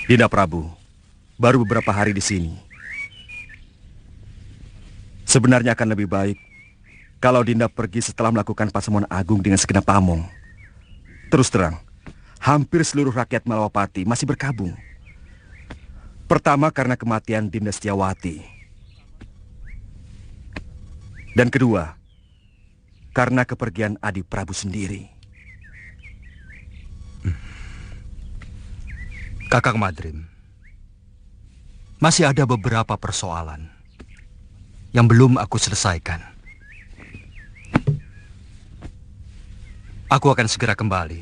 Dinda Prabu, baru beberapa hari di sini. Sebenarnya akan lebih baik kalau Dinda pergi setelah melakukan pasemuan agung dengan segenap pamong. Terus terang, hampir seluruh rakyat Malawapati masih berkabung. Pertama karena kematian Dinda Setiawati. Dan kedua, karena kepergian Adi Prabu sendiri. Kakang Madrim, masih ada beberapa persoalan yang belum aku selesaikan. Aku akan segera kembali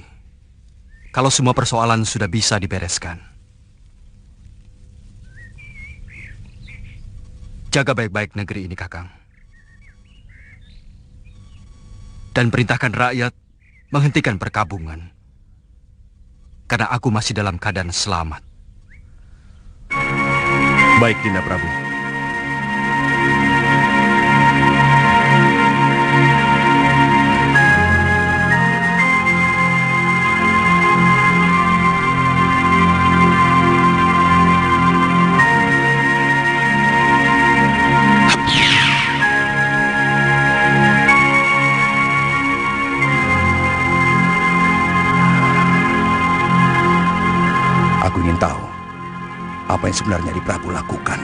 kalau semua persoalan sudah bisa dibereskan. Jaga baik-baik negeri ini, Kakang. Dan perintahkan rakyat menghentikan perkabungan. Karena aku masih dalam keadaan selamat. Baik, Dinda Prabu. Aku ingin tahu apa yang sebenarnya Adi Prabu lakukan.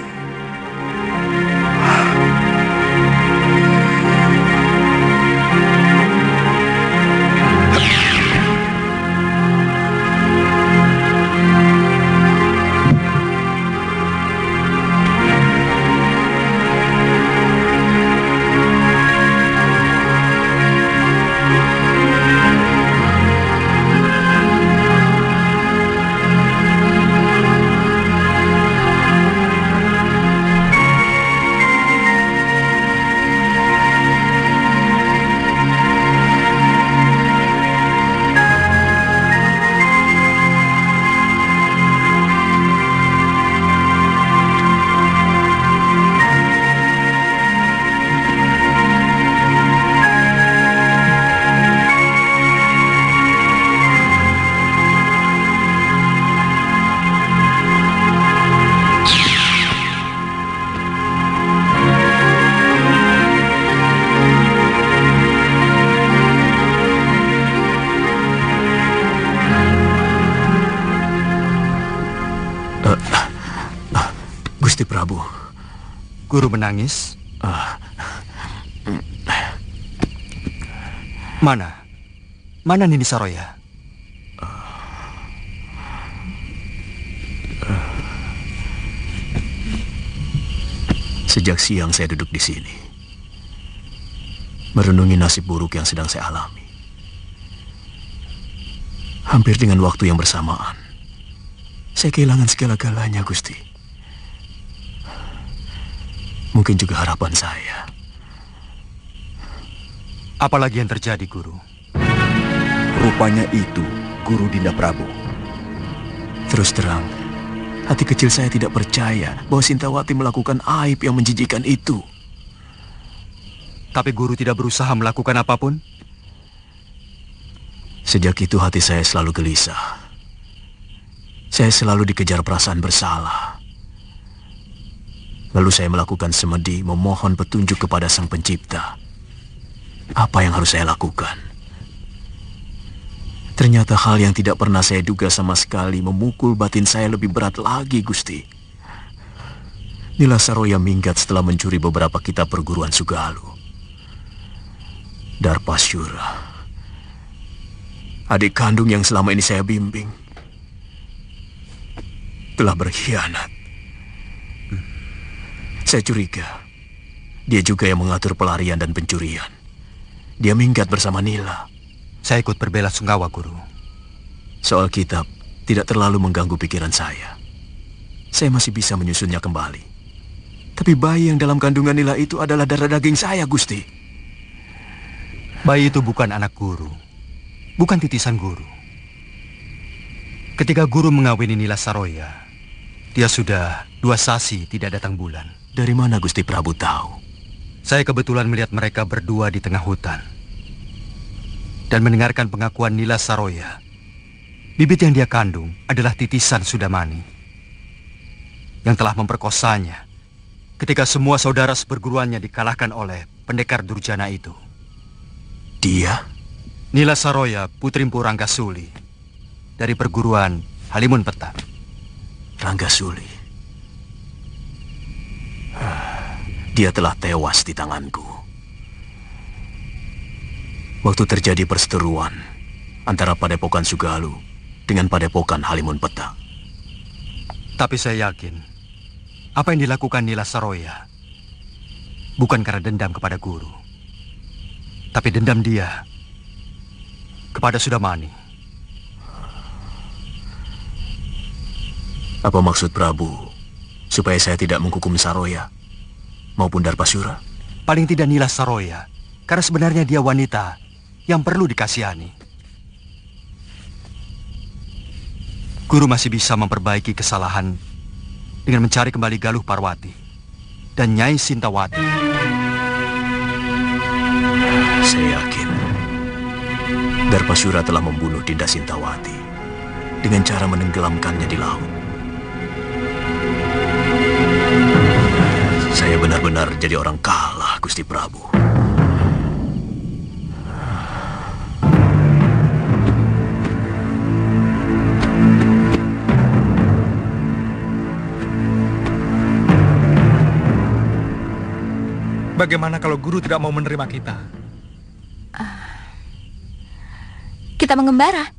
Gusti Prabu. Guru menangis? Mana? Mana Nini Saroya? Sejak siang saya duduk di sini, merenungi nasib buruk yang sedang saya alami. Hampir dengan waktu yang bersamaan, saya kehilangan segala-galanya, Gusti. Mungkin juga harapan saya. Apalagi yang terjadi, Guru? Rupanya itu Guru Dinda Prabu. Terus terang, hati kecil saya tidak percaya bahwa Sintawati melakukan aib yang menjijikkan itu. Tapi Guru tidak berusaha melakukan apapun? Sejak itu hati saya selalu gelisah. Saya selalu dikejar perasaan bersalah. Lalu saya melakukan semedi memohon petunjuk kepada Sang Pencipta. Apa yang harus saya lakukan? Ternyata hal yang tidak pernah saya duga sama sekali memukul batin saya lebih berat lagi, Gusti. Nila Saroya minggat setelah mencuri beberapa kitab perguruan Sugalu. Darpasyura, adik kandung yang selama ini saya bimbing, telah berkhianat. Saya curiga dia juga yang mengatur pelarian dan pencurian. Dia minggat bersama Nila. Saya ikut berbela-sungkawa, Guru. Soal kitab tidak terlalu mengganggu pikiran saya. Saya masih bisa menyusunnya kembali. Tapi bayi yang dalam kandungan Nila itu adalah darah daging saya, Gusti. Bayi itu bukan anak Guru, bukan titisan Guru. Ketika Guru mengawini Nila Saroya, dia sudah 2 sasi tidak datang bulan. Dari mana Gusti Prabu tahu? Saya kebetulan melihat mereka berdua di tengah hutan dan mendengarkan pengakuan Nila Saroya. Bibit yang dia kandung adalah titisan Sudamani. yang telah memperkosanya ketika semua saudara seperguruannya dikalahkan oleh pendekar durjana itu. Dia? Nila Saroya, putri Mpu Ranggasuli dari perguruan Halimun Peta. Ranggasuli. Dia telah tewas di tanganku. Waktu terjadi perseteruan antara Padepokan Sugalu dengan Padepokan Halimun Peta. Tapi saya yakin apa yang dilakukan Nila Saroya bukan karena dendam kepada guru, tapi dendam dia kepada Sudamani. Apa maksud Prabu supaya saya tidak menghukum Saroya maupun Darpasura? Paling tidak Nila Saroya, karena sebenarnya dia wanita yang perlu dikasihani. Guru masih bisa memperbaiki kesalahan dengan mencari kembali Galuh Parwati dan Nyai Sintawati. Saya yakin Darpasura telah membunuh Dinda Sintawati dengan cara menenggelamkannya di laut. Saya benar-benar jadi orang kalah, Gusti Prabu. Bagaimana kalau guru tidak mau menerima kita? Kita mengembara.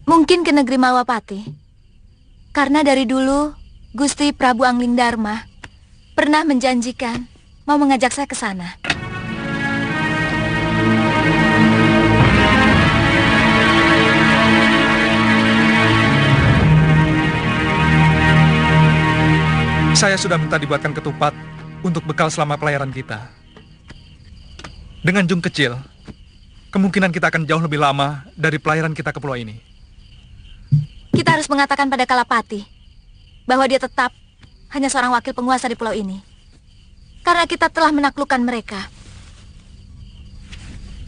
Mungkin ke negeri Malwapati. Karena dari dulu Gusti Prabu Anglingdarma pernah menjanjikan mau mengajak saya ke sana. Saya sudah minta dibuatkan ketupat untuk bekal selama pelayaran kita. Dengan jung kecil, kemungkinan kita akan jauh lebih lama dari pelayaran kita ke pulau ini. Kita harus mengatakan pada Kalapati bahwa dia tetap hanya seorang wakil penguasa di pulau ini. Karena kita telah menaklukkan mereka.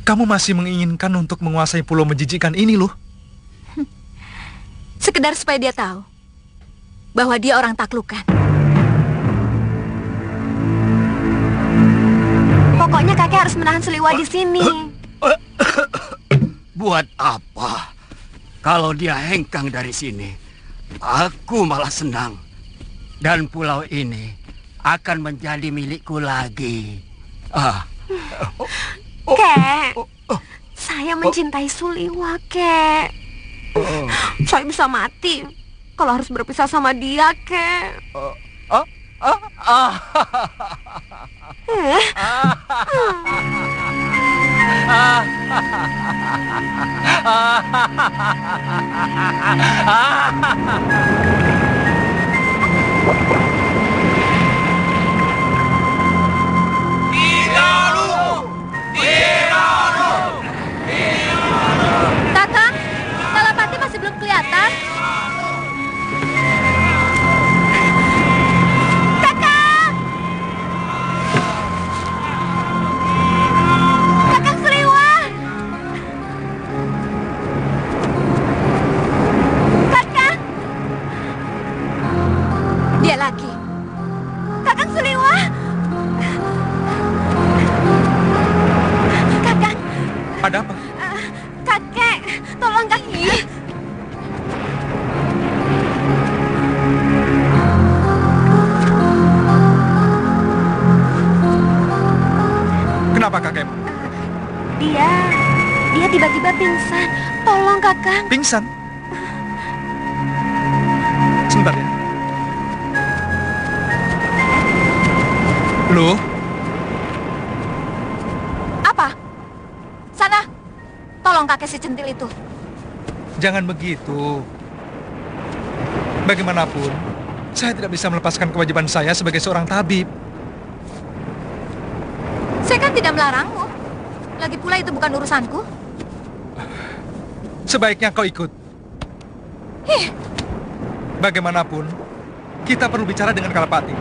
Kamu masih menginginkan untuk menguasai pulau menjijikkan ini, loh. Sekedar supaya dia tahu bahwa dia orang taklukan. Pokoknya kakek harus menahan Seliwa di sini. Buat apa? Kalau dia hengkang dari sini, aku malah senang. Dan pulau ini akan menjadi milikku lagi. Kek, saya mencintai Suliwa, Kek. Saya bisa mati kalau harus berpisah sama dia, Kek. Kakak, Kalapati masih belum kelihatan. Kakang Seliwa. Kakang. Dia lagi. Kakang Seliwa. Kakang. Ada apa? Kakek, tolong kakek. Kenapa kakek? Dia tiba-tiba pingsan. Tolong kakang. Pingsan? Sebentar ya. Loh, Apa? Sana. Tolong kakek si centil itu. jangan begitu. Bagaimanapun, saya tidak bisa melepaskan kewajiban saya sebagai seorang tabib. Saya kan tidak melarangmu. Lagi pula itu bukan urusanku. Sebaiknya kau ikut. Bagaimanapun, kita perlu bicara dengan Kalapati.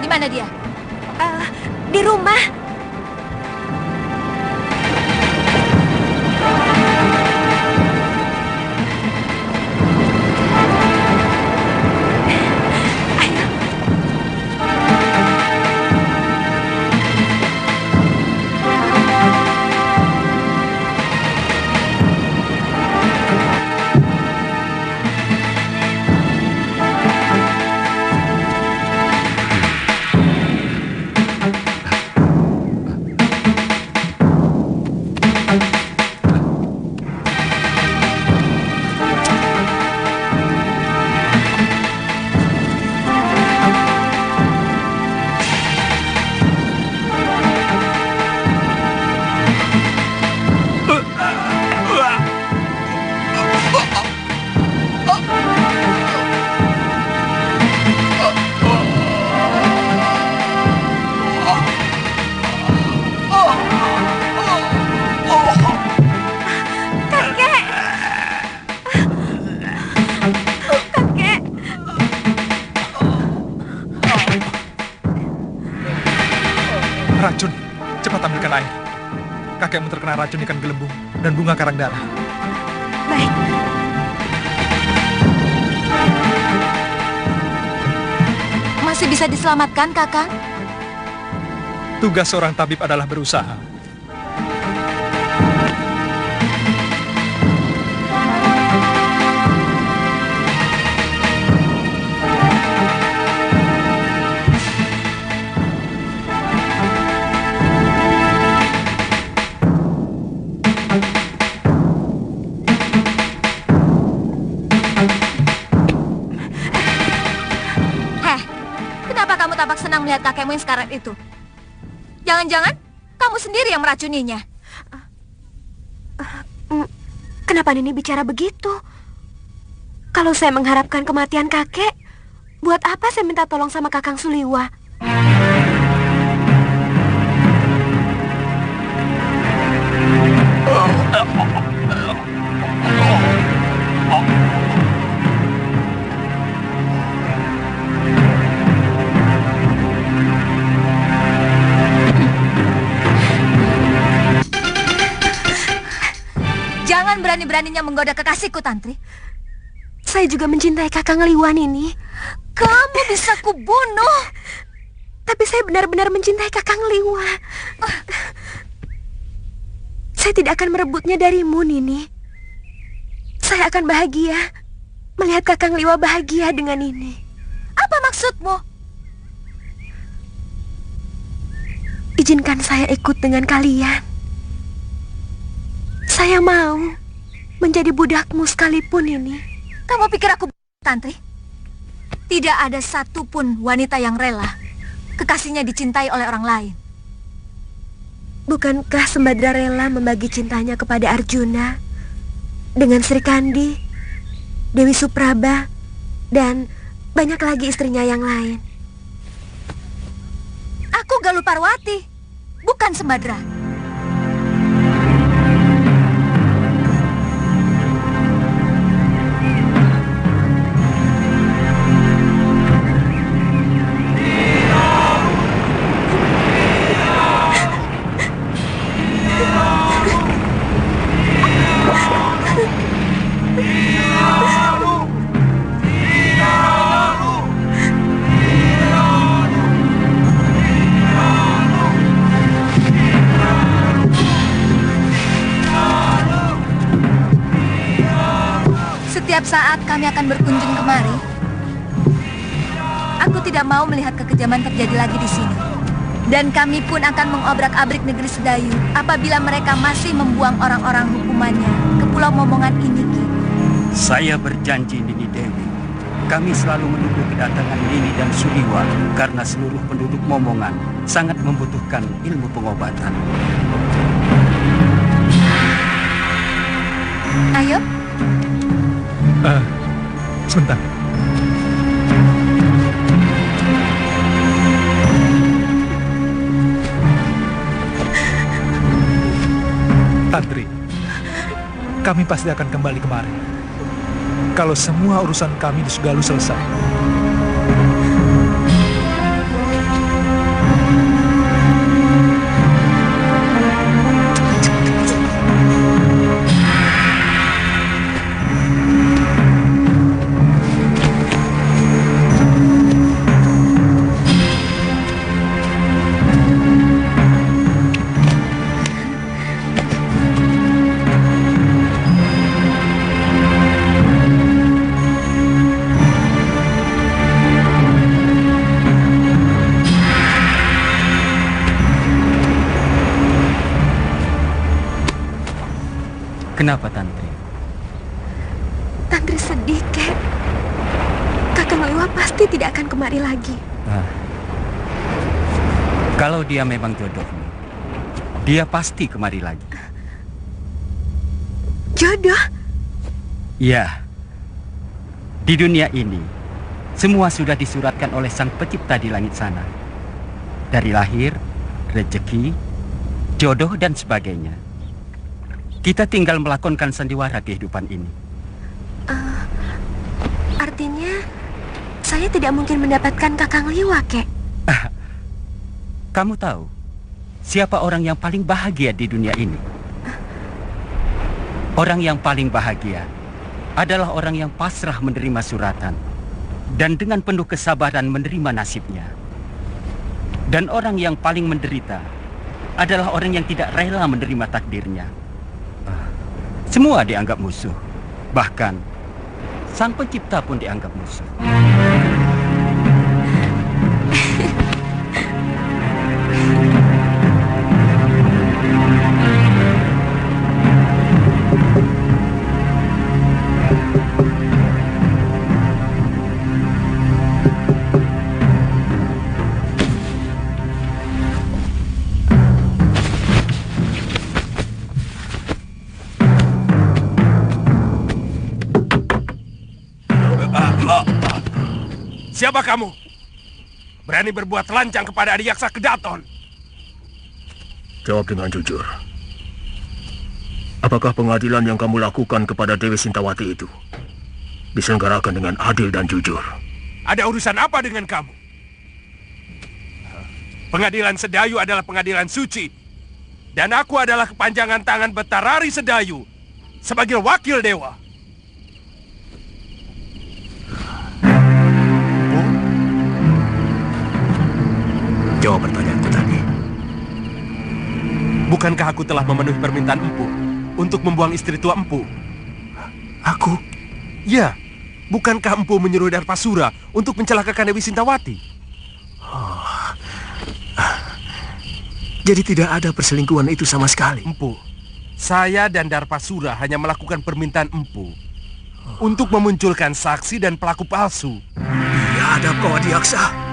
Di mana dia? di rumah. Racun, cepat ambilkan air. Kakekmu terkena racun ikan gelembung dan bunga karang darah. Baik. Masih bisa diselamatkan, Kakang? Tugas seorang tabib adalah berusaha. Kenapa kamu tampak senang melihat kakekmu yang sekarat itu? Jangan-jangan kamu sendiri yang meracuninya. Kenapa Nini bicara begitu? Kalau saya mengharapkan kematian kakek, buat apa saya minta tolong sama Kakang Suliwa? Jangan berani-beraninya menggoda kekasihku, Tantri. Saya juga mencintai Kakang Liwan ini. Kamu bisa kubunuh. Tapi saya benar-benar mencintai Kakang Liwa. Saya tidak akan merebutnya darimu, Nini. Saya akan bahagia melihat Kakang Liwa bahagia dengan ini. Apa maksudmu? Izinkan saya ikut dengan kalian. Saya mau menjadi budakmu sekalipun ini. Kamu pikir aku Tantri? Tidak ada satupun wanita yang rela kekasihnya dicintai oleh orang lain. Bukankah Sembadra rela membagi cintanya kepada Arjuna dengan Sri Kandi, Dewi Supraba, dan banyak lagi istrinya yang lain? Aku Galuh Parwati, bukan Sembadra. Setiap saat kami akan berkunjung kemari, aku tidak mau melihat kekejaman terjadi lagi di sini. Dan kami pun akan mengobrak-abrik negeri Sedayu apabila mereka masih membuang orang-orang hukumannya ke Pulau Momongan ini, Ki. Saya berjanji, Nini Dewi. Kami selalu menunggu kedatangan Nini dan Suliwa karena seluruh penduduk Momongan sangat membutuhkan ilmu pengobatan. Ayo. Sebentar. Tantri, kami pasti akan kembali kemari kalau semua urusan kami di Sugalu selesai. Kenapa, Tantri? Tantri sedih, Kek. Kakang Liwa pasti tidak akan kemari lagi. Kalau dia memang jodohmu, dia pasti kemari lagi. Jodoh? Ya, di dunia ini, semua sudah disuratkan oleh Sang Pencipta di langit sana. Dari lahir, rezeki, jodoh, dan sebagainya. Kita tinggal melakonkan sandiwara kehidupan ini. Artinya, saya tidak mungkin mendapatkan Kakang Liwa, Kek. Kamu tahu, siapa orang yang paling bahagia di dunia ini? Orang yang paling bahagia adalah orang yang pasrah menerima suratan dan dengan penuh kesabaran menerima nasibnya. Dan orang yang paling menderita adalah orang yang tidak rela menerima takdirnya. Semua dianggap musuh. Bahkan Sang Pencipta pun dianggap musuh. Siapa kamu? Berani berbuat lancang kepada Adiyaksa Kedaton? Jawab dengan jujur. Apakah pengadilan yang kamu lakukan kepada Dewi Sintawati itu diselenggarakan dengan adil dan jujur? Ada urusan apa dengan kamu? Pengadilan Sedayu adalah pengadilan suci. Dan aku adalah kepanjangan tangan Betarari Sedayu sebagai wakil dewa. Jawab pertanyaanku tadi. Bukankah aku telah memenuhi permintaan Empu untuk membuang istri tua Empu? Aku? Ya, bukankah Empu menyuruh Darpasura untuk mencelakakan Dewi Sintawati? Jadi tidak ada perselingkuhan itu sama sekali? Empu, saya dan Darpasura hanya melakukan permintaan Empu untuk memunculkan saksi dan pelaku palsu. Biadab kau, Adiyaksa.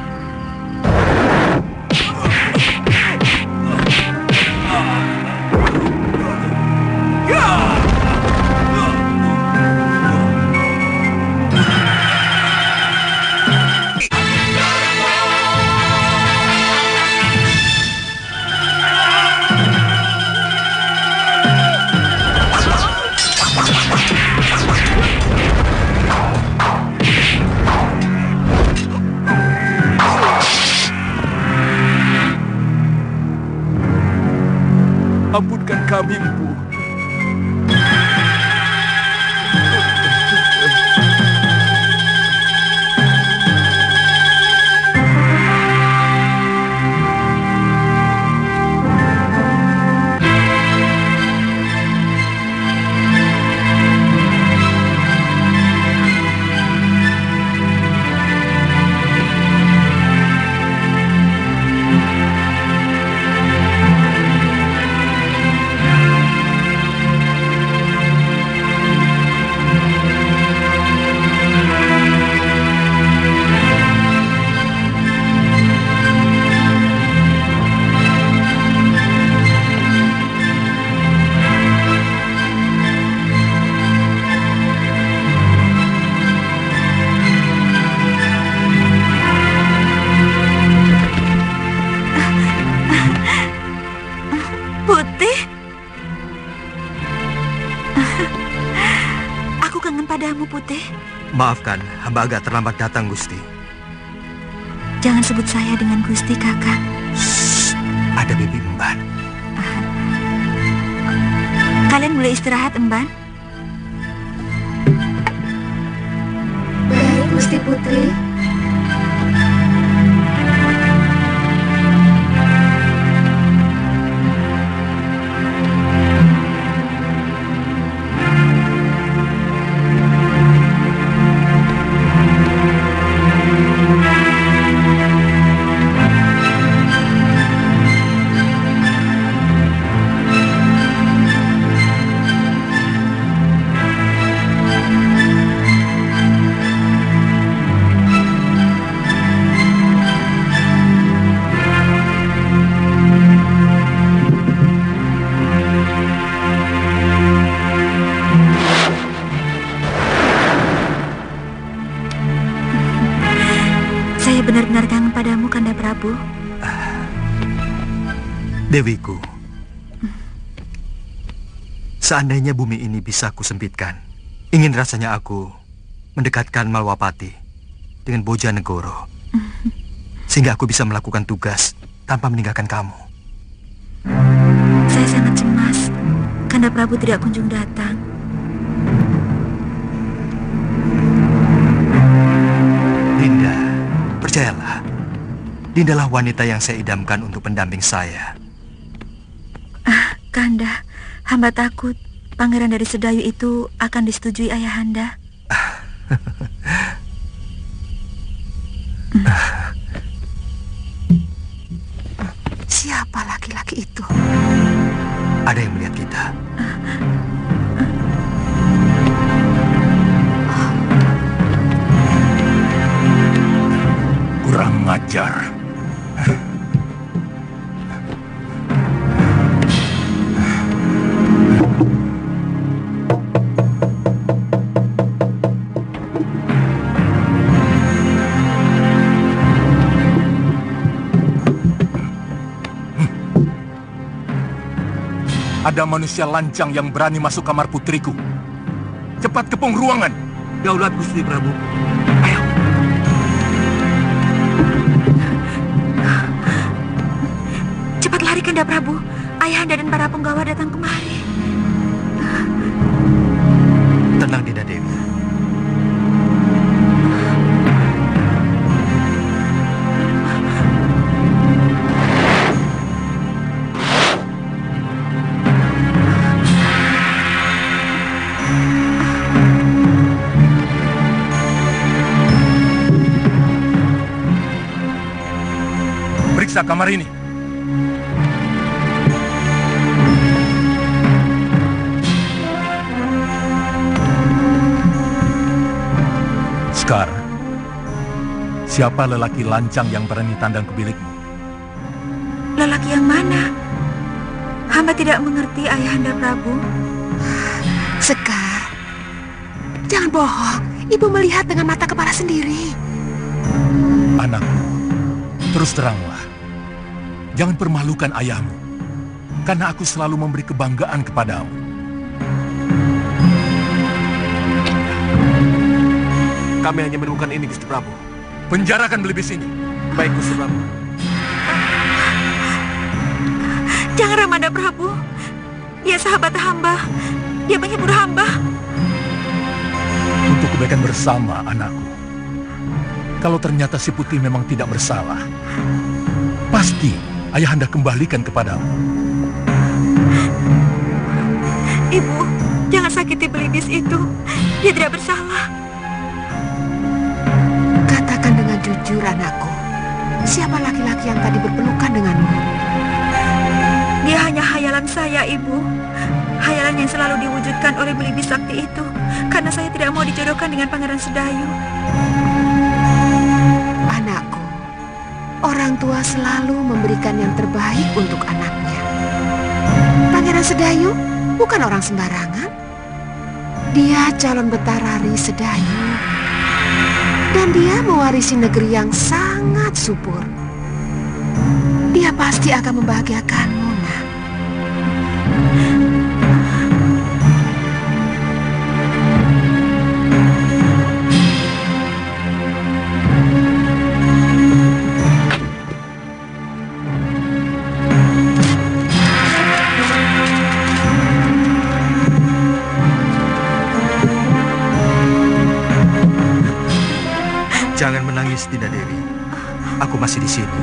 Ampunkan kami, Empu. Putih? Aku kangen padamu, Putih. Maafkan, hamba agak terlambat datang, Gusti. Jangan sebut saya dengan Gusti, Kakang. Ada Bibi Emban. Kalian boleh istirahat, Emban. Baik, Gusti Putri. Dewiku, seandainya bumi ini bisa kusempitkan, ingin rasanya aku mendekatkan Malwapati dengan Bojanegoro, sehingga aku bisa melakukan tugas tanpa meninggalkan kamu. Saya sangat cemas. Kanda Prabu tidak kunjung datang. Dinda, percayalah. Dindalah wanita yang saya idamkan untuk pendamping saya. Kanda, hamba takut pangeran dari Sedayu itu akan disetujui ayahanda. Siapa laki-laki itu? Ada yang melihat kita. Kurang ngajar. Ada manusia lancang yang berani masuk kamar putriku. Cepat kepung ruangan. Daulat Gusti Prabu. Cepat lari Kanda Prabu. Ayahanda dan para penggawa datang kemari. Tenang, Dinda Dewi. Periksa kamar ini. Sekar, siapa lelaki lancang yang berani tandang ke bilikmu? Lelaki yang mana? Hamba tidak mengerti ayahanda Prabu. Sekar, jangan bohong. Ibu melihat dengan mata kepala sendiri. Anakku, terus teranglah. Jangan permalukan ayahmu, karena aku selalu memberi kebanggaan kepadamu. Kami hanya menemukan ini, Gusti Prabu. Penjarakan belibis ini. Baik, Gusti Prabu. Jangan Ramanda Prabu. Dia sahabat hamba. Dia menghibur hamba. Untuk kebaikan bersama, anakku. Kalau ternyata si Putih memang tidak bersalah, pasti ayahanda kembalikan kepadamu. Ibu, jangan sakiti belibis itu. Dia tidak bersalah. Katakan dengan jujur, anakku. Siapa laki-laki yang tadi berpelukan denganmu? Dia hanya hayalan saya, Ibu. Hayalan yang selalu diwujudkan oleh belibis sakti itu. Karena saya tidak mau dijodohkan dengan Pangeran Sedayu. Anakku, orang tua selalu memberikan yang terbaik untuk anaknya. Pangeran Sedayu bukan orang sembarangan. Dia calon Betarari Sedayu. Dan dia mewarisi negeri yang sangat subur. Dia pasti akan membahagiakanmu, nak. Jangan menangis, Dinda Dewi. Aku masih di sini.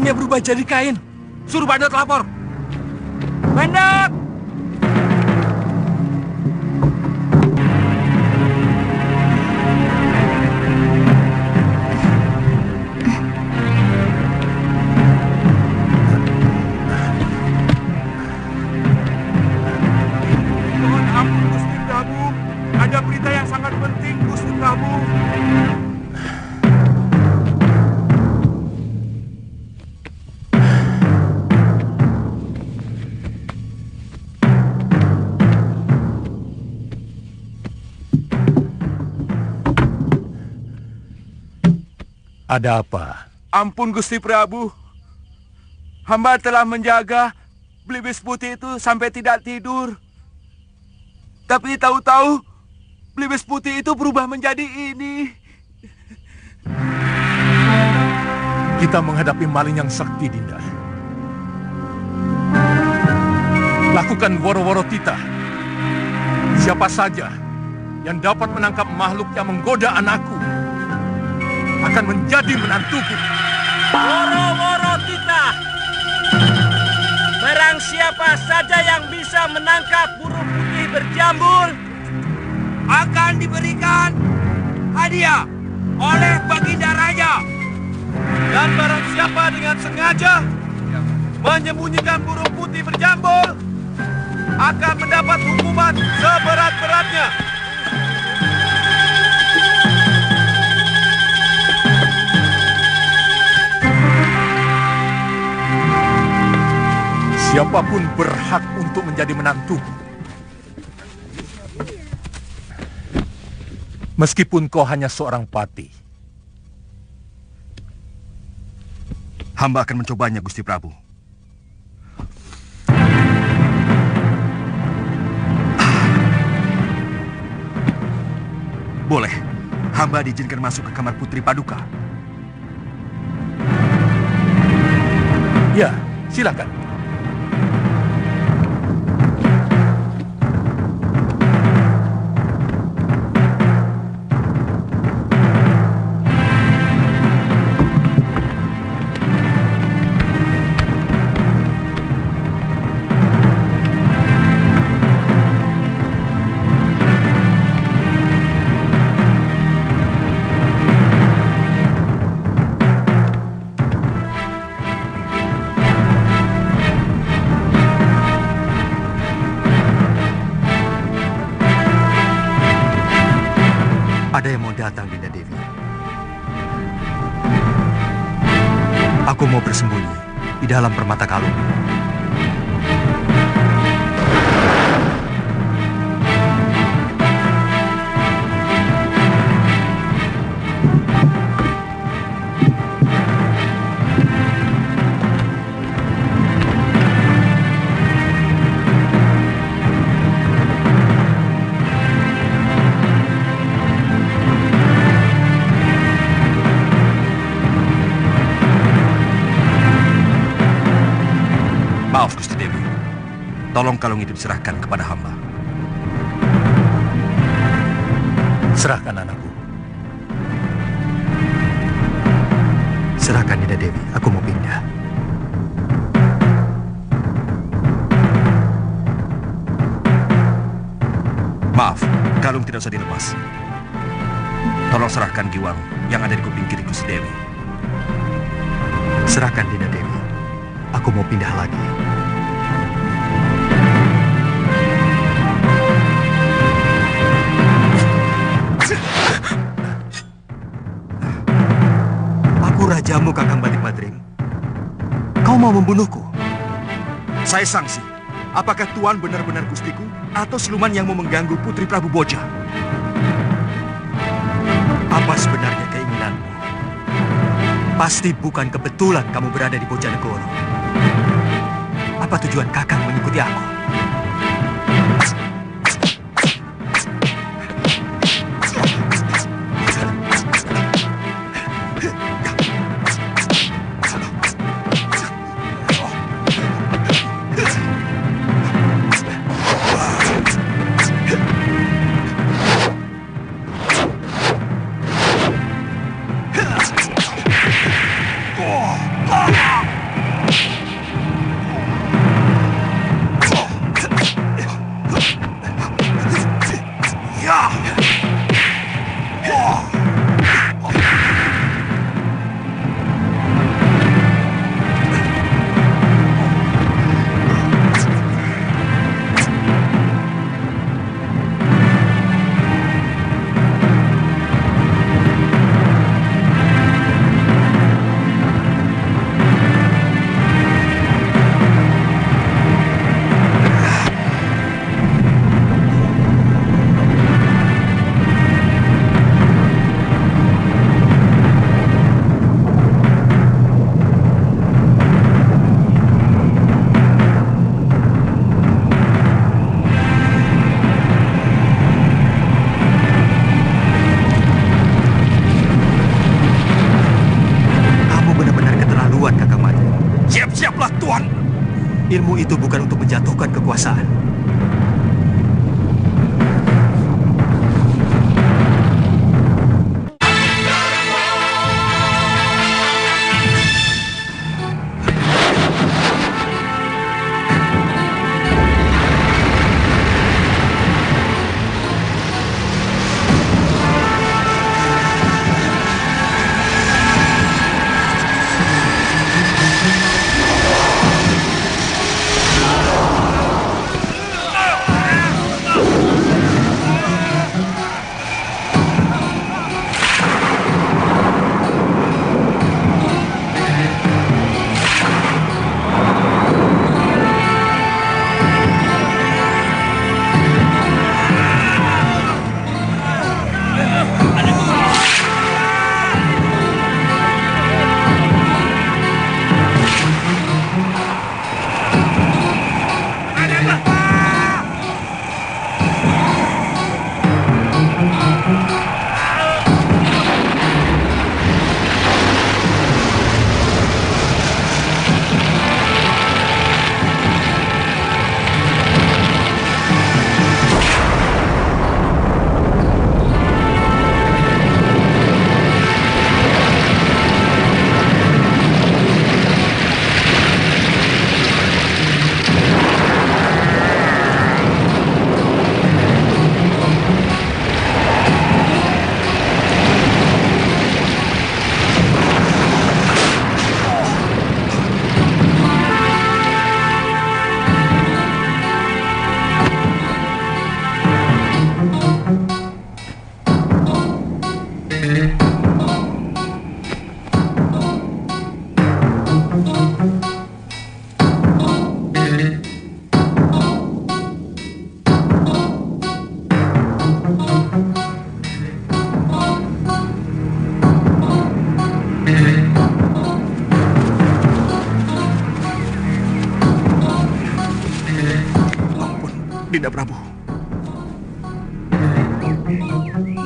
Tubuhnya berubah jadi kain. Suruh Bandot lapor. Bandot! Mohon ampun Gusti Prabu. Ada berita yang sangat penting Gusti Prabu. Ada apa? Ampun Gusti Prabu. Hamba telah menjaga Belibis Putih itu sampai tidak tidur. Tapi tahu-tahu Belibis Putih itu berubah menjadi ini. Kita menghadapi maling yang sakti, Dinda. Lakukan woro-woro titah. Siapa saja yang dapat menangkap makhluk yang menggoda anakku akan menjadi menantuku. Woro-woro titah. Barang siapa saja yang bisa menangkap burung putih berjambul Akan diberikan hadiah oleh Baginda Raja. dan barang siapa dengan sengaja menyembunyikan burung putih berjambul akan mendapat hukuman seberat-beratnya. Siapapun berhak untuk menjadi menantuku. Meskipun kau hanya seorang patih. Hamba akan mencobanya Gusti Prabu. Boleh. Hamba diizinkan masuk ke kamar Putri Paduka. Ya, silakan. Ada yang mau datang, Dinda Dewi. Aku mau bersembunyi di dalam permata kalung. Maaf Gusti Dewi. Tolong kalung itu diserahkan kepada hamba. Serahkan anakku. Serahkan Dinda Dewi, aku mau pindah. Maaf, kalung tidak usah dilepas. Tolong serahkan giwang yang ada di kuping kiri Gusti Dewi. Serahkan Dinda Dewi, aku mau pindah lagi. Aku rajamu, Kakang Batik Madrim. Kau mau membunuhku? Saya sangsi. Apakah Tuan benar-benar gustiku atau siluman yang mau mengganggu Putri Prabu Boja? Apa sebenarnya keinginanmu? Pasti bukan kebetulan kamu berada di Bojanegoro. Apa tujuan Kakang mengikuti aku? Ilmu itu bukan untuk menjatuhkan kekuasaan. Dinda Prabu.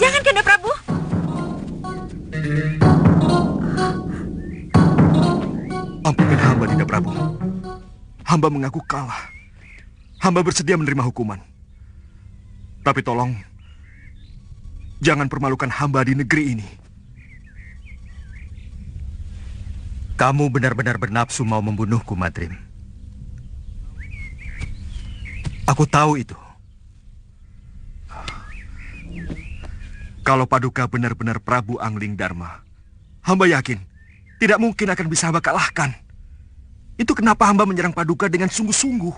Jangan, Kanda Prabu. Ampunkan hamba, Dinda Prabu. Hamba mengaku kalah. Hamba bersedia menerima hukuman. Tapi tolong, jangan permalukan hamba di negeri ini. Kamu benar-benar bernafsu mau membunuhku, Madrim. Aku tahu itu. Kalau Paduka benar-benar Prabu Angling Dharma, hamba yakin tidak mungkin akan bisa hamba kalahkan. Itu kenapa hamba menyerang Paduka dengan sungguh-sungguh.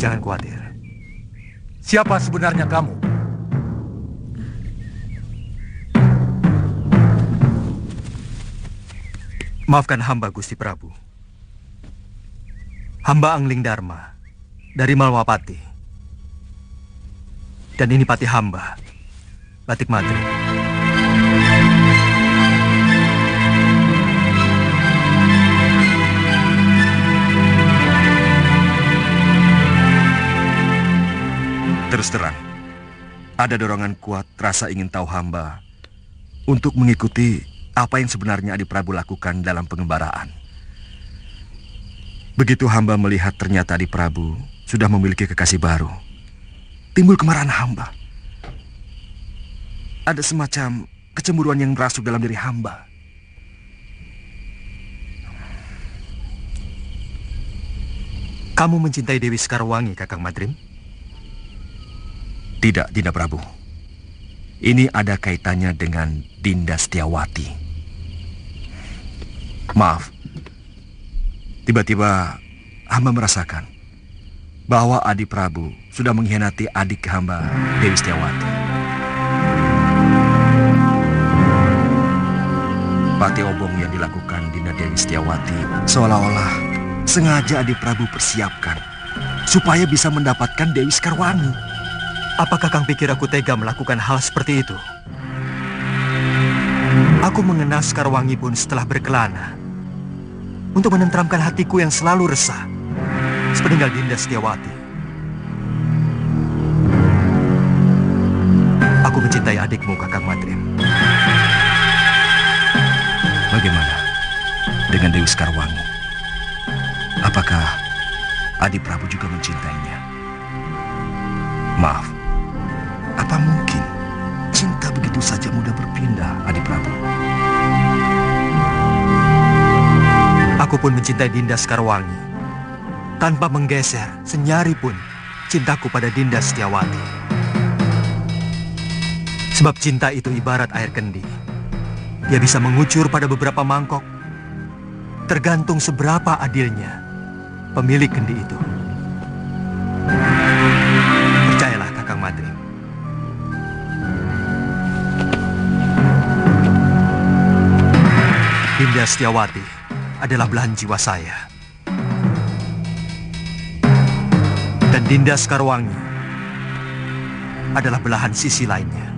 Jangan khawatir. Siapa sebenarnya kamu? Maafkan hamba, Gusti Prabu. Hamba Angling Dharma dari Malwapati. Dan ini pati hamba, Batik Madrim. Terus terang, ada dorongan kuat rasa ingin tahu hamba untuk mengikuti apa yang sebenarnya Adi Prabu lakukan dalam pengembaraan. Begitu hamba melihat ternyata Adi Prabu sudah memiliki kekasih baru, timbul kemarahan hamba. Ada semacam kecemburuan yang merasuk dalam diri hamba. Kamu mencintai Dewi Sekarwangi, Kakang Madrim? Tidak, Dinda Prabu. Ini ada kaitannya dengan Dinda Setiawati. Maaf, tiba-tiba hamba merasakan bahwa Adi Prabu sudah mengkhianati adik hamba, Dewi Setiawati. Pati obong yang dilakukan Dinda Dewi Setiawati seolah-olah sengaja Adi Prabu persiapkan supaya bisa mendapatkan Dewi Sekarwangi. Apakah Kang pikir aku tega melakukan hal seperti itu? Aku mengenal Sekarwangi pun setelah berkelana untuk menenteramkan hatiku yang selalu resah sepeninggal Dinda Setiawati. Aku mencintai adikmu, Kakang Madrim. Bagaimana dengan Dewi Sekarwangi? Apakah Adi Prabu juga mencintainya? Maaf, apa mungkin cinta begitu saja mudah berpindah, Adi Prabu? Aku pun mencintai Dinda Sekarwangi. Tanpa menggeser senyari pun cintaku pada Dinda Setiawati. Sebab cinta itu ibarat air kendi. Dia bisa mengucur pada beberapa mangkok. Tergantung seberapa adilnya pemilik kendi itu. Percayalah, Kakang Madrim. Dinda Setiawati adalah belahan jiwa saya. Dan Dinda Sekarwangi adalah belahan sisi lainnya.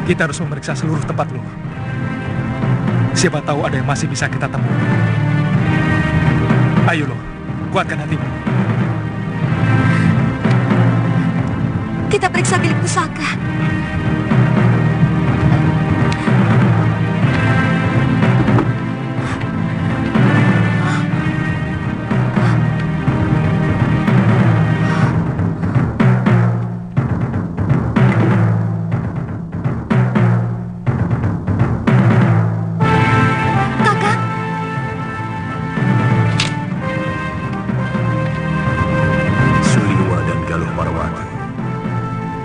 Kita harus memeriksa seluruh tempat lo. Siapa tahu ada yang masih bisa kita temui. Ayo lo, kuatkan hatimu. Kita periksa bilik pusaka.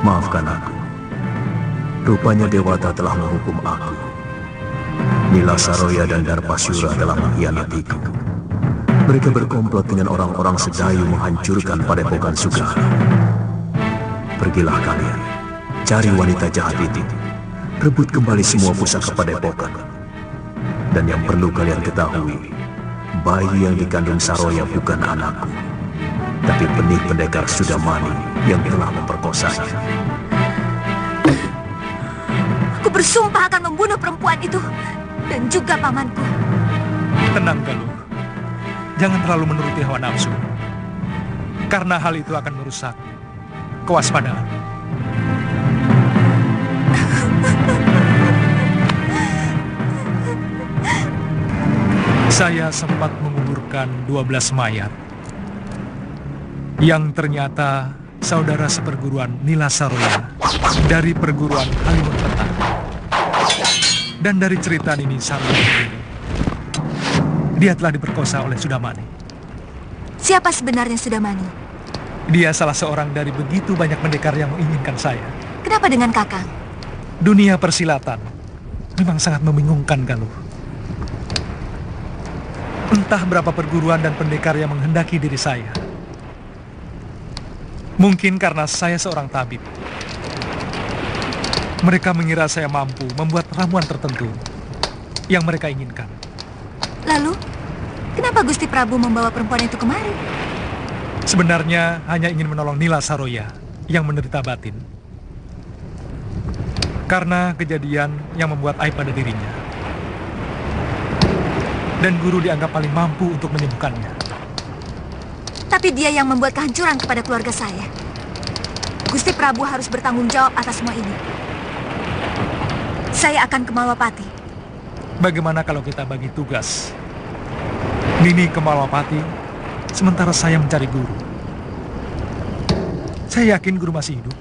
Maafkan aku. Rupanya Dewata telah menghukum aku. Nila Saroya dan Darpasyura telah mengkhianatiku. Mereka berkomplot dengan orang-orang Sedayu menghancurkan Padepokan Sugara. Pergilah kalian, cari wanita jahat itu. Rebut kembali semua pusaka Padepokan. Dan yang perlu kalian ketahui, bayi yang dikandung Saroya bukan anakku, tapi benih pendekar Sudamani yang telah memperkosanya. Aku bersumpah akan membunuh perempuan itu dan juga pamanku. Tenang, Galuh. Jangan terlalu menuruti hawa nafsu. Karena hal itu akan merusak kewaspadaan. Saya sempat menguburkan 12 mayat yang ternyata saudara seperguruan Nila Saroya dari perguruan Halimun Petang. Dan dari cerita ini Saroya, dia telah diperkosa oleh Sudamani. Siapa sebenarnya Sudamani? Dia salah seorang dari begitu banyak pendekar yang menginginkan saya. Kenapa dengan Kakang? Dunia persilatan memang sangat membingungkan, Galuh. Entah berapa perguruan dan pendekar yang menghendaki diri saya. Mungkin karena saya seorang tabib. Mereka mengira saya mampu membuat ramuan tertentu yang mereka inginkan. Lalu, kenapa Gusti Prabu membawa perempuan itu kemari? Sebenarnya hanya ingin menolong Nila Saroya yang menderita batin. Karena kejadian yang membuat aib pada dirinya. Dan guru dianggap paling mampu untuk menyembuhkannya. Tapi dia yang membuat kehancuran kepada keluarga saya. Gusti Prabu harus bertanggung jawab atas semua ini. Saya akan ke Malwapati. Bagaimana kalau kita bagi tugas? Nini ke Malwapati, sementara saya mencari guru. Saya yakin guru masih hidup.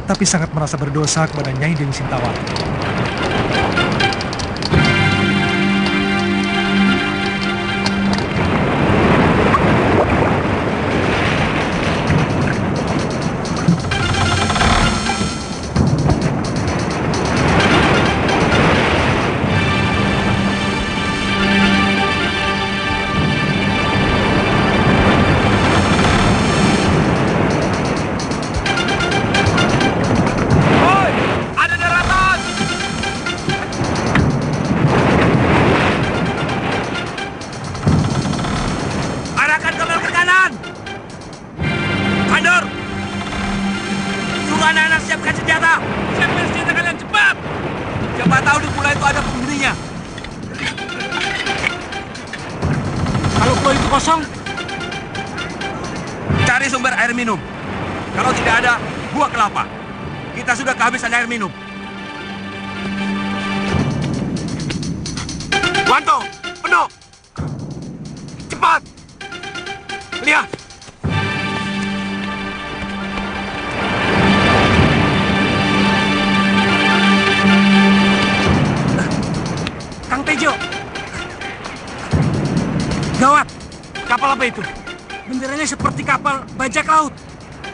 Tapi sangat merasa berdosa kepada Nyai Dewi Sintawati. Cari sumber air minum. Kalau tidak ada, buah kelapa. Kita sudah kehabisan air minum. Wanto, penuh. Cepat. Lihat. Kang Tejo. Gawat. Kapal apa itu? Benderanya seperti kapal bajak laut.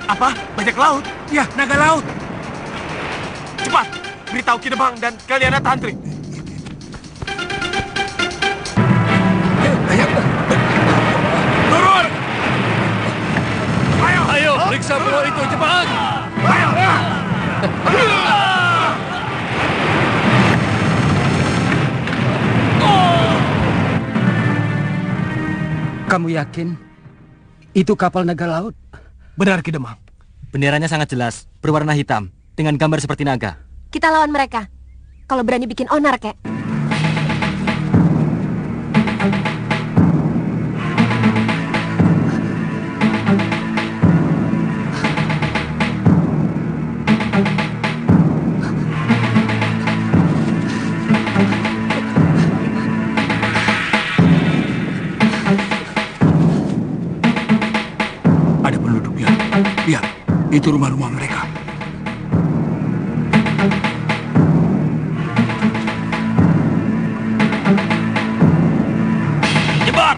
Apa? Bajak laut? Ya, naga laut. Cepat, beritahu Kidemang dan kalian Tantri. Ayo. Turun! Ayo! Ayo, periksa pulau itu, cepat! Ayo! Kamu yakin itu kapal naga laut? Benar, Kidemang. Benderanya sangat jelas, berwarna hitam, dengan gambar seperti naga. Kita lawan mereka. Kalau berani bikin onar, kek. Ada penduduknya. Lihat, itu rumah-rumah mereka. Jebar!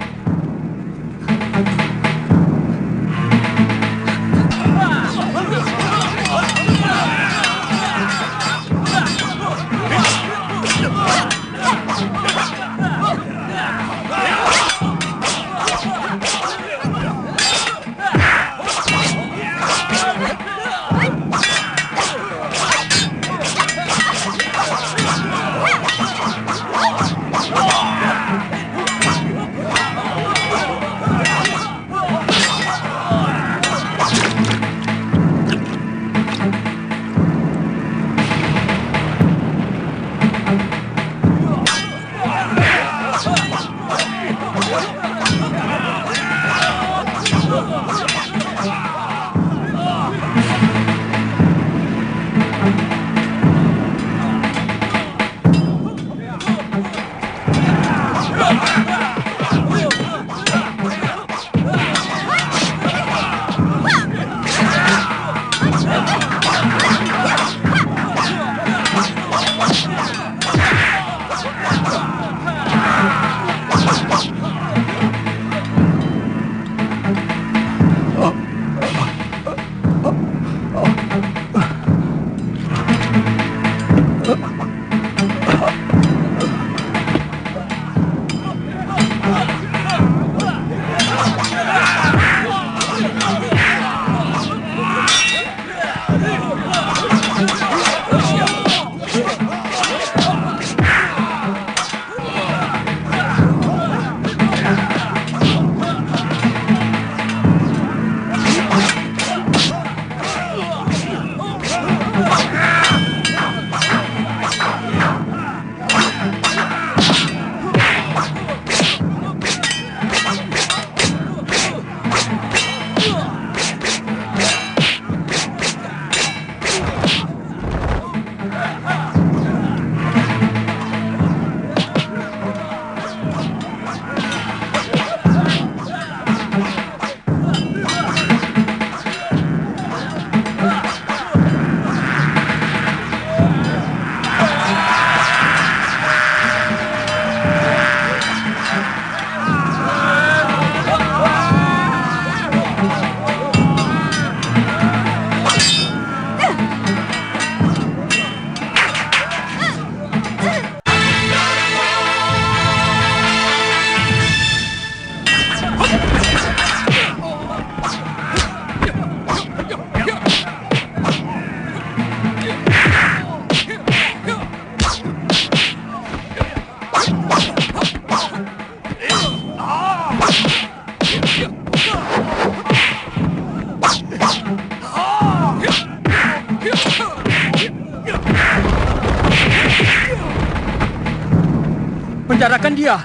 Maafkan dia.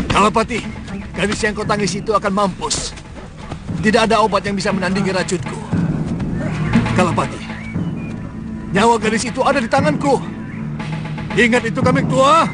Kalapati, gadis yang kau tangis itu akan mampus. Tidak ada obat yang bisa menandingi racunku. Kalapati, nyawa gadis itu ada di tanganku. Ingat itu, kambing tua.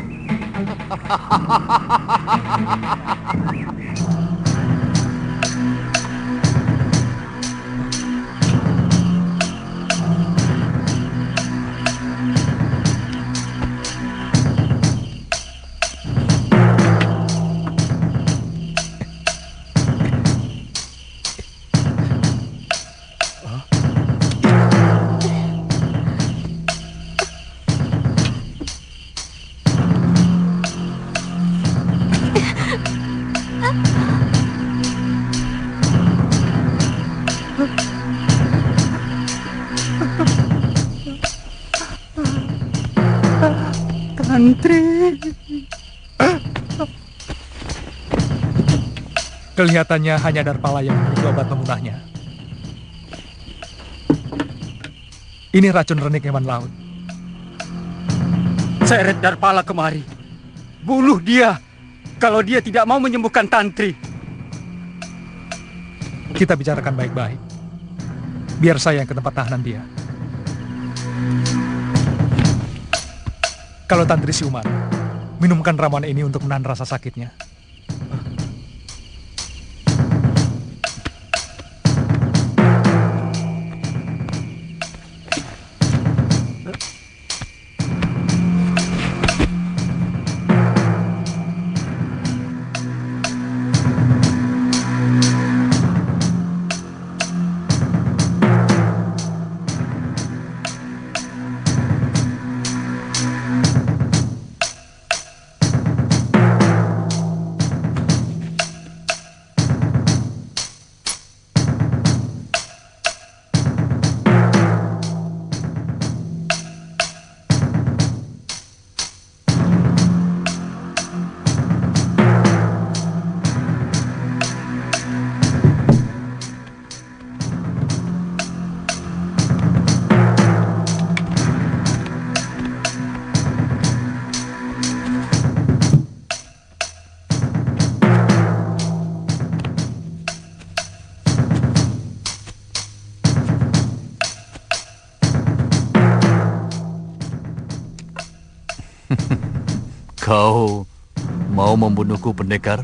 Kelihatannya hanya Darpala yang memiliki obat pemunahnya. Ini racun renik hewan laut. Seret Darpala kemari. Bunuh dia kalau dia tidak mau menyembuhkan Tantri. Kita bicarakan baik-baik. Biar saya yang ke tempat tahanan dia. Kalau Tantri siuman, minumkan ramuan ini untuk menahan rasa sakitnya. Kau mau membunuhku, pendekar?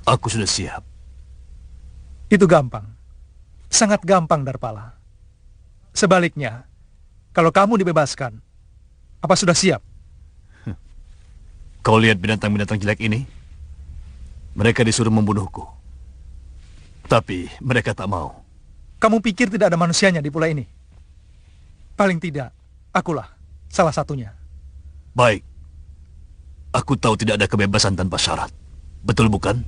Aku sudah siap. Itu gampang. Sangat gampang, Darpala. Sebaliknya, kalau kamu dibebaskan, apa sudah siap? Kau lihat binatang-binatang jelek ini? Mereka disuruh membunuhku. Tapi mereka tak mau. Kamu pikir tidak ada manusianya di pulau ini? Paling tidak, akulah salah satunya. Baik. Aku tahu tidak ada kebebasan tanpa syarat. Betul bukan?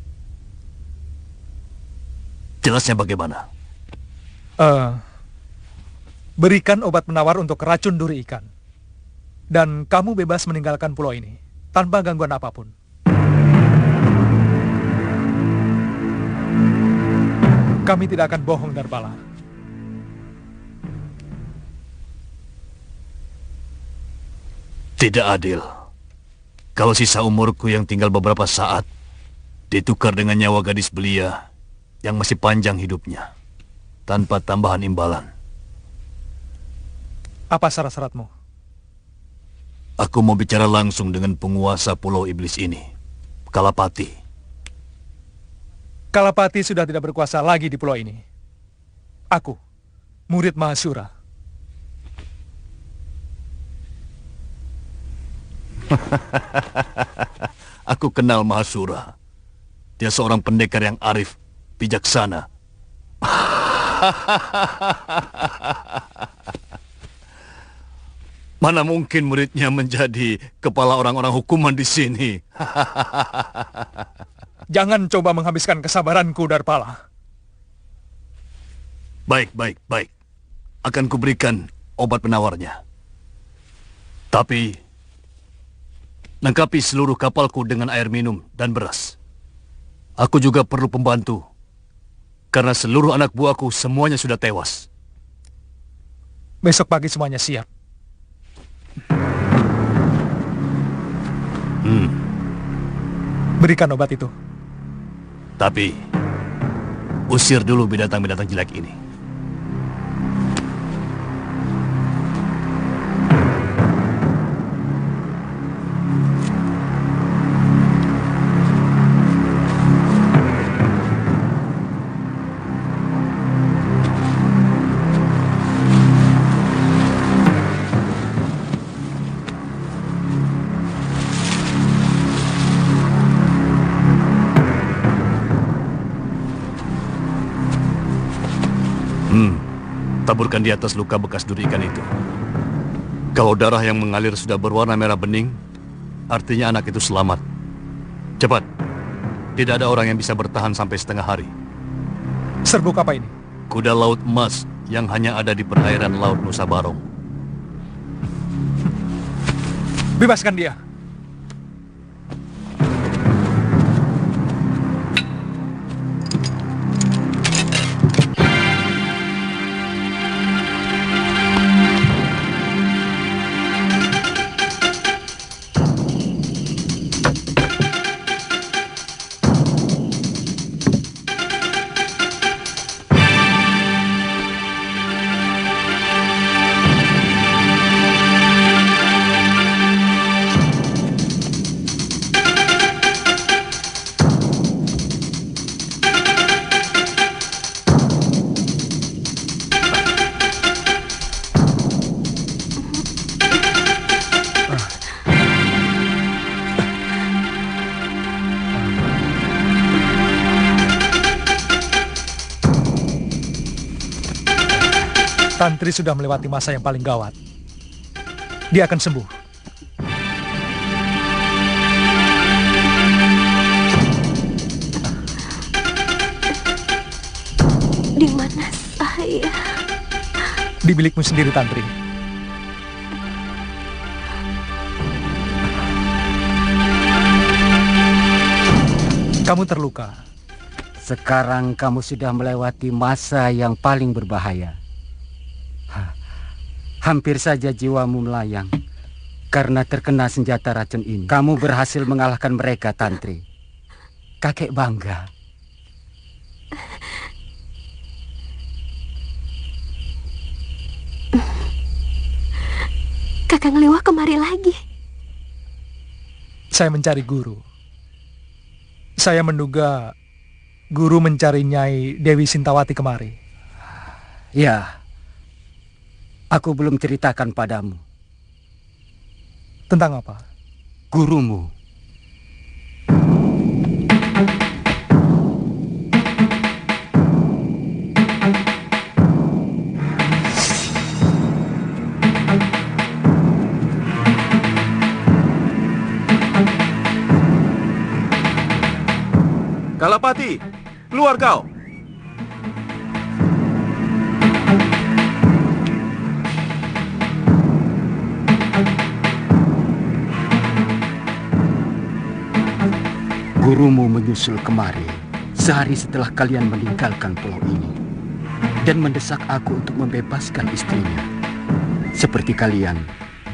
Jelasnya bagaimana? Berikan obat penawar untuk racun duri ikan. Dan kamu bebas meninggalkan pulau ini, tanpa gangguan apapun. Kami tidak akan bohong, Darpala. Tidak adil. Kalau sisa umurku yang tinggal beberapa saat ditukar dengan nyawa gadis belia yang masih panjang hidupnya, tanpa tambahan imbalan. Apa syarat-syaratmu? Aku mau bicara langsung dengan penguasa Pulau Iblis ini, Kalapati. Kalapati sudah tidak berkuasa lagi di pulau ini. Aku, murid Mahasura. Aku kenal Mahasura. Dia seorang pendekar yang arif, bijaksana. Mana mungkin muridnya menjadi kepala orang-orang hukuman di sini? Jangan coba menghabiskan kesabaranku, Darpala. Baik. Akan kuberikan obat penawarnya. Tapi lengkapi seluruh kapalku dengan air minum dan beras. Aku juga perlu pembantu, karena seluruh anak buahku semuanya sudah tewas. Besok pagi semuanya siap. Berikan obat itu. Tapi, usir dulu binatang-binatang jelek ini. Taburkan di atas luka bekas duri ikan itu. Kalau darah yang mengalir sudah berwarna merah bening, artinya anak itu selamat. Cepat. Tidak ada orang yang bisa bertahan sampai setengah hari. Serbuk apa ini? Kuda laut emas yang hanya ada di perairan Laut Nusa Barong. Bebaskan dia. Tantri sudah melewati masa yang paling gawat. Dia akan sembuh. Di mana saya? Di bilikmu sendiri, Tantri. Kamu terluka. Sekarang kamu sudah melewati masa yang paling berbahaya. Hampir saja jiwamu melayang karena terkena senjata racun ini. Kamu berhasil mengalahkan mereka, Tantri. Kakek bangga. Kakang Liwah kemari lagi. Saya mencari guru. Saya menduga guru mencari Nyai Dewi Sintawati kemari. Ya. Aku belum ceritakan padamu. Tentang apa? Gurumu. Kalapati, keluar kau. Gurumu menyusul kemari sehari setelah kalian meninggalkan pulau ini dan mendesak aku untuk membebaskan istrinya. Seperti kalian,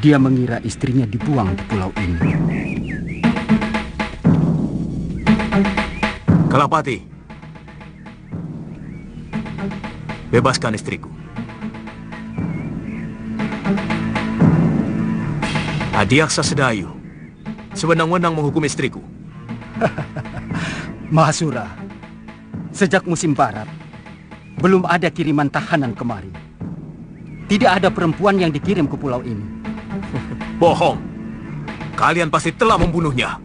dia mengira istrinya dibuang di pulau ini. Kalapati, bebaskan istriku. Adiaksa Sedayu sewenang-wenang menghukum istriku. Mahasura, sejak musim barat, belum ada kiriman tahanan kemari. Tidak ada perempuan yang dikirim ke pulau ini. Bohong. Kalian pasti telah membunuhnya.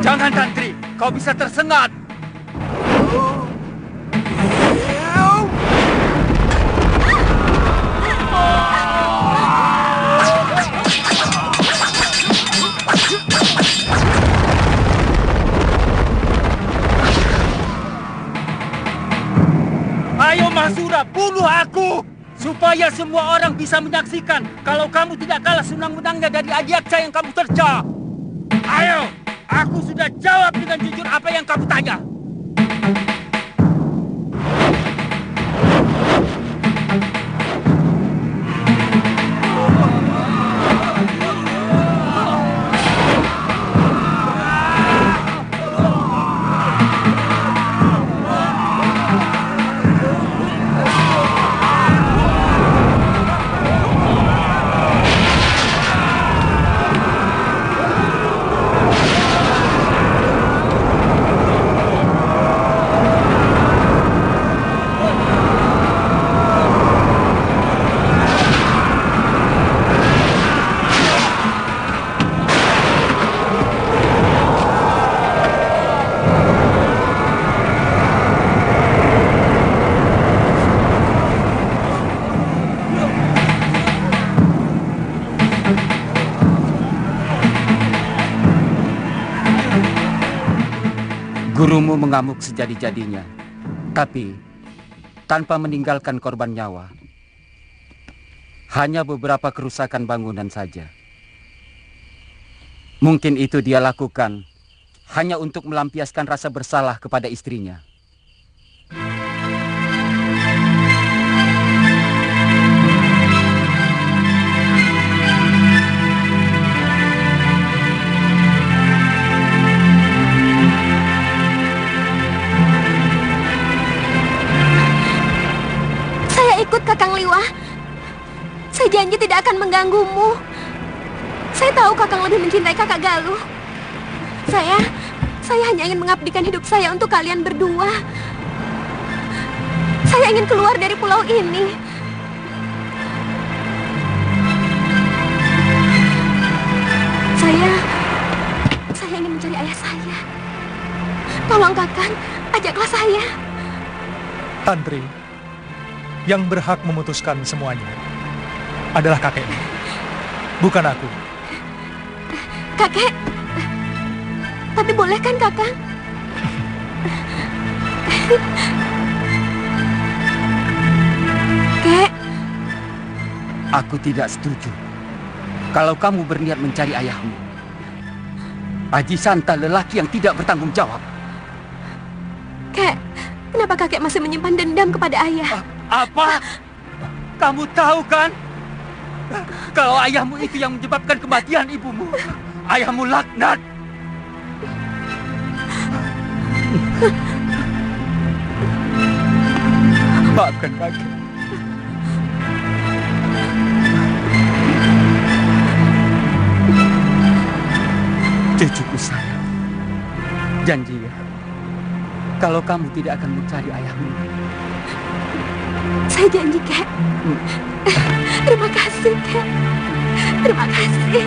Jangan, Tantri, kau bisa tersengat. Ayo Mahasura, bunuh aku! supaya semua orang bisa menyaksikan kalau kamu tidak kalah senang-menangnya dari Adiaksa yang kamu terca. Ayo, aku sudah jawab dengan jujur apa yang kamu tanya. Gurumu mengamuk sejadi-jadinya, tapi tanpa meninggalkan korban nyawa. Hanya beberapa kerusakan bangunan saja. Mungkin itu dia lakukan hanya untuk melampiaskan rasa bersalah kepada istrinya. Ikut Kakang Liwah. Saya janji tidak akan mengganggumu. Saya tahu Kakang lebih mencintai Kakak Galuh. Saya hanya ingin mengabdikan hidup saya untuk kalian berdua. Saya ingin keluar dari pulau ini. Saya ingin mencari ayah saya. Tolong Kakang, ajaklah saya. Tantri, yang berhak memutuskan semuanya adalah kakeknya, bukan aku. Kakek, tapi boleh kan Kakang? Kek, aku tidak setuju kalau kamu berniat mencari ayahmu. Aji Santa lelaki yang tidak bertanggung jawab. Kek, kenapa kakek masih menyimpan dendam kepada ayah? Apa? Kamu tahu kan? Kalau ayahmu itu yang menyebabkan kematian ibumu. Ayahmu laknat. Maafkan kakek. Cucuku sayang. Janji ya, kalau kamu tidak akan mencari ayahmu. Saya janji, Kek. Terima kasih, Kek. Terima kasih.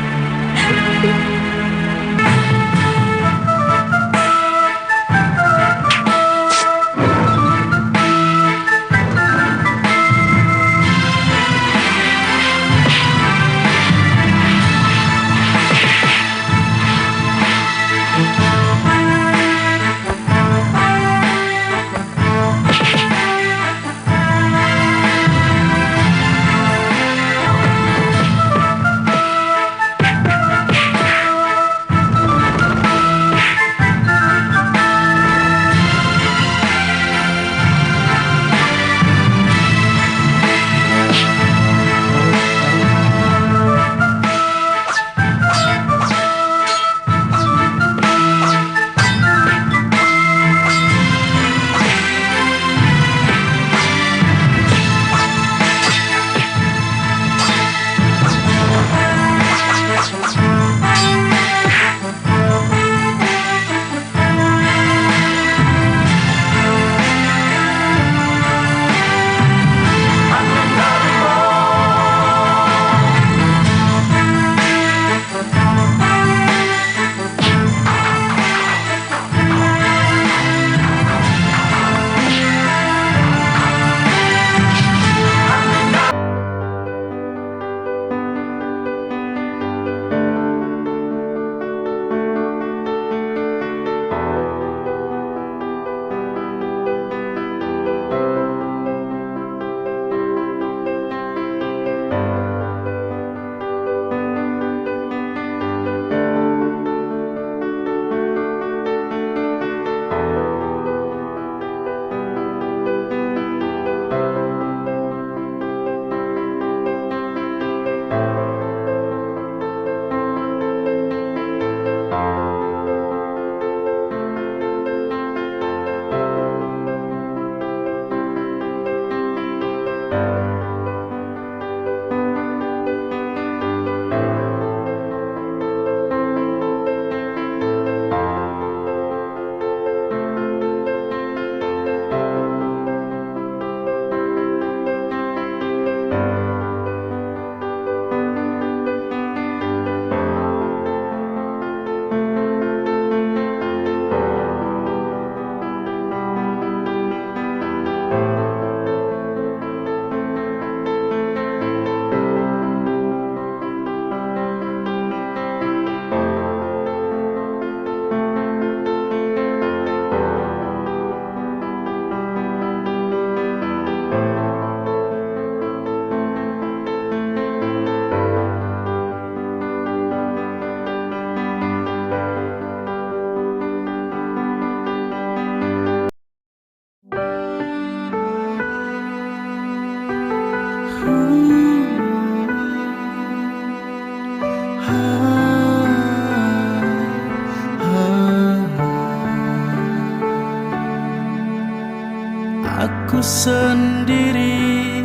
sendiri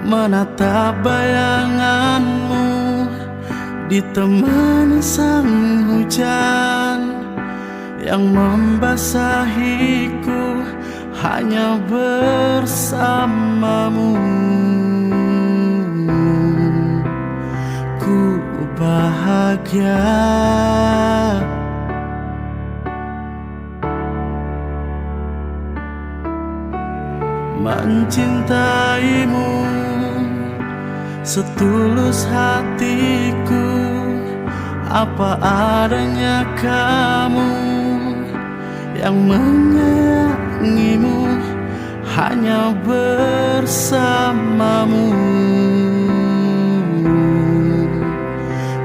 menatap bayanganmu, ditemani sang hujan yang membasahiku hanya bersamamu. Ku bahagia mencintaimu setulus hatiku, apa adanya kamu yang menyayangimu hanya bersamamu.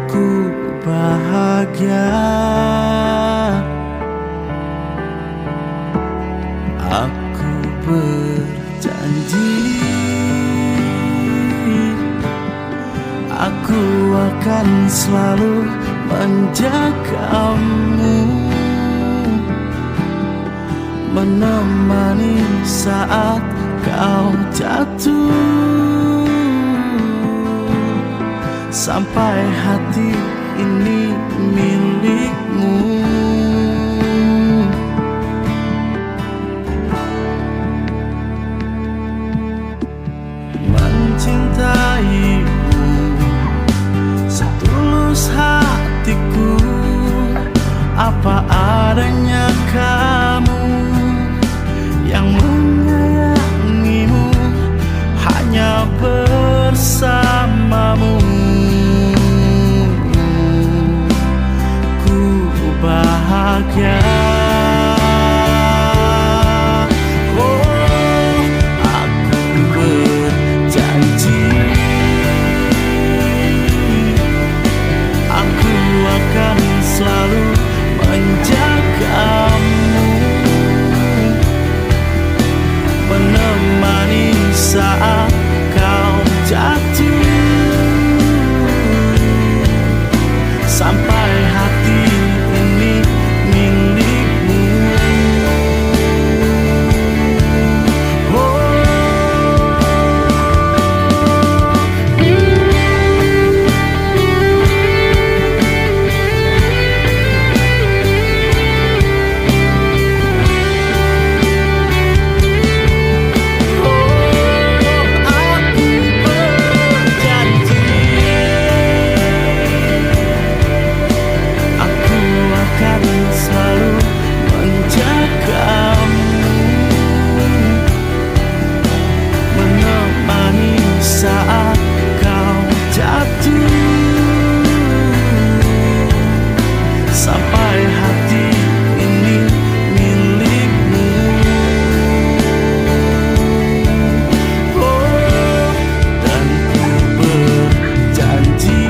Ku bahagia, aku berjanji aku akan selalu menjagamu, menemani saat kau jatuh, sampai hati ini milikmu. Mencintaimu setulus hatiku, apa adanya kamu yang menyayangimu hanya bersamamu. Ku bahagia, oh aku berjanji aku akan selalu menjagamu, menemani saat kau jatuh, sampai hati ini milikmu. Saat kau jatuh, sampai hati ini milikmu. Oh, dan ku berjanji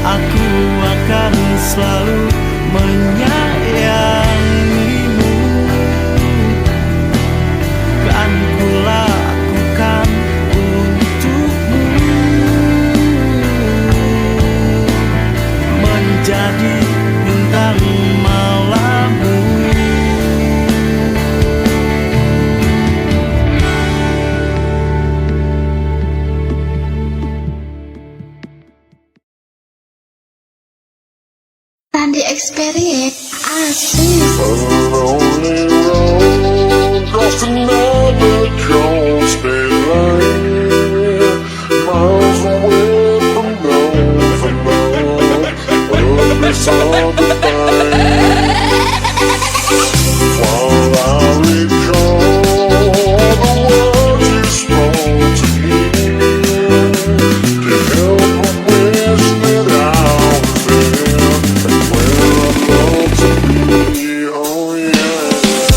aku akan selalu menyayangimu, kan ku lakukan untukmu, menjadi bintang malammu. Randy Experience asik. Across another cold state line, miles away from Nova, but it's all goodbye. While I recall the words you spoke to me, can't help but wish that I was there, and where I thought to be. Oh yeah.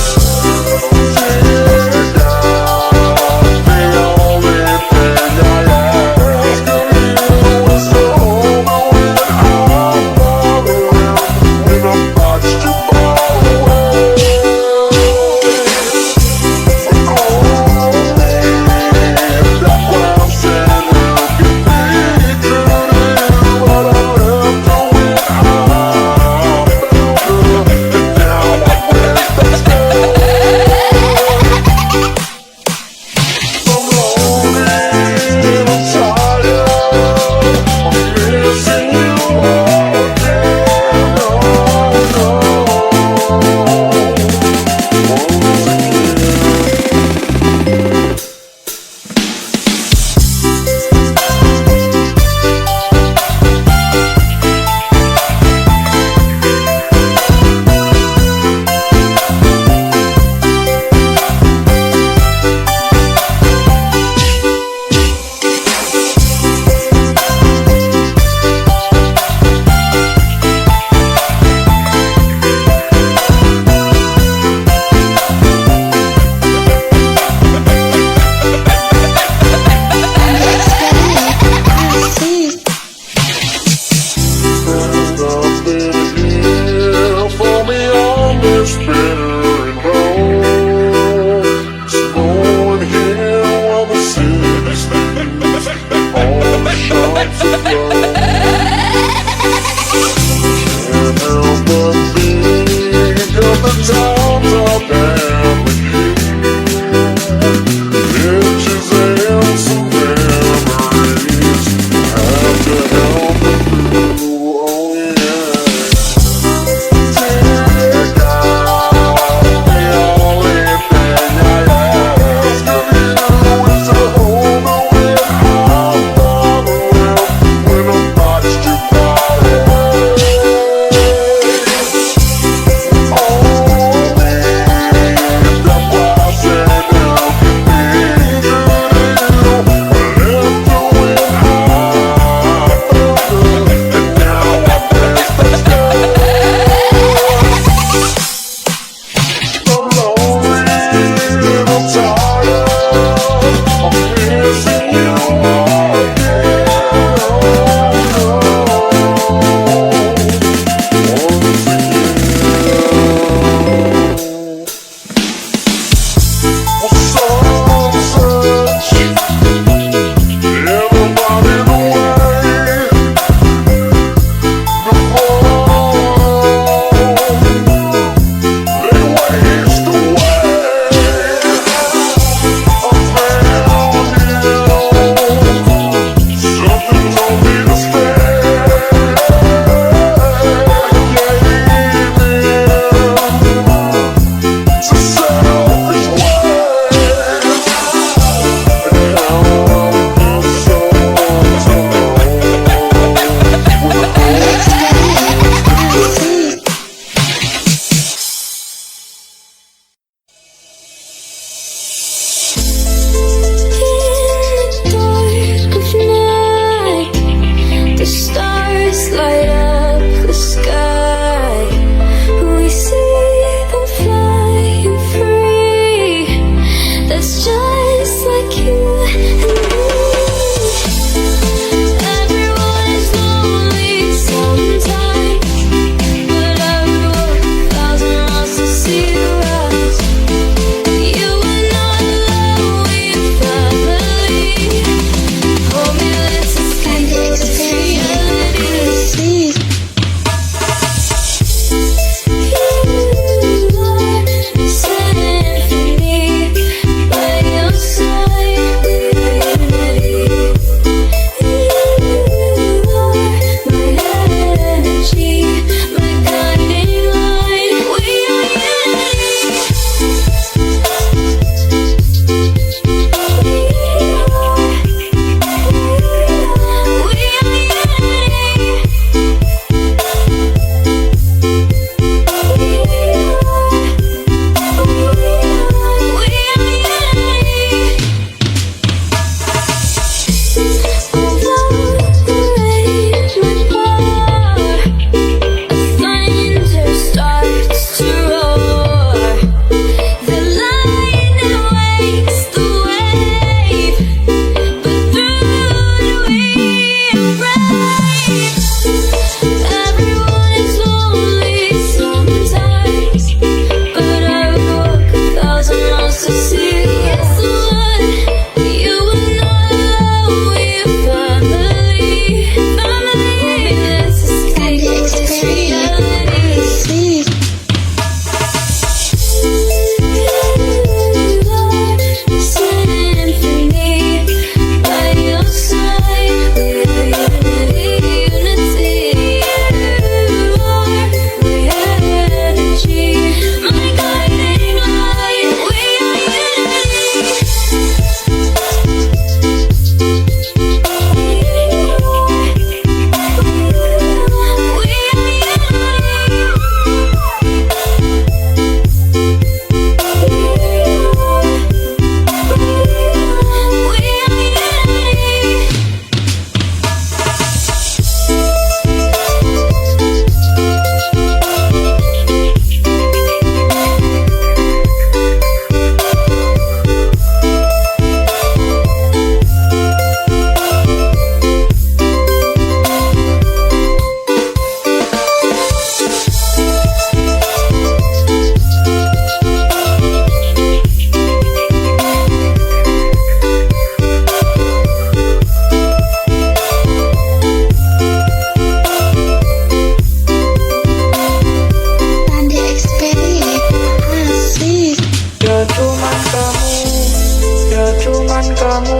kamu,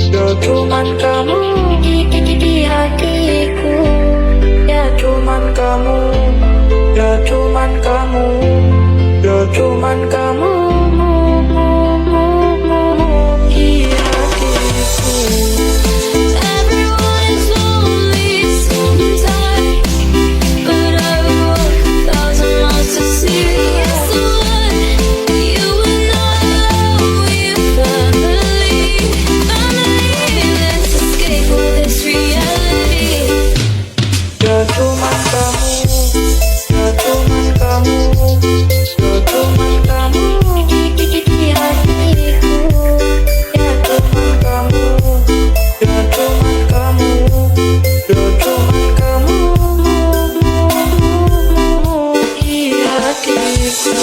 ya cuman kamu di hatiku. Ya cuman kamu, ya cuman kamu, ya cuman kamu di hatiku. Everyone is lonely sometimes, but I would walk 1,000 miles to see you. Yes, the one you and I we're family. Let's escape all this reality. Ya cuman kamu, ya cuman kamu, ya cuman kamu di hatiku. Ya cuman kamu, ya cuman kamu, ya cuman kamu di hatiku.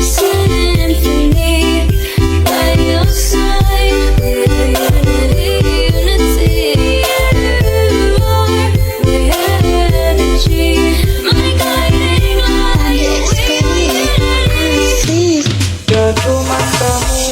Symphony by your side, we're unity. You are my energy, my guiding light. Ya cuman kamu,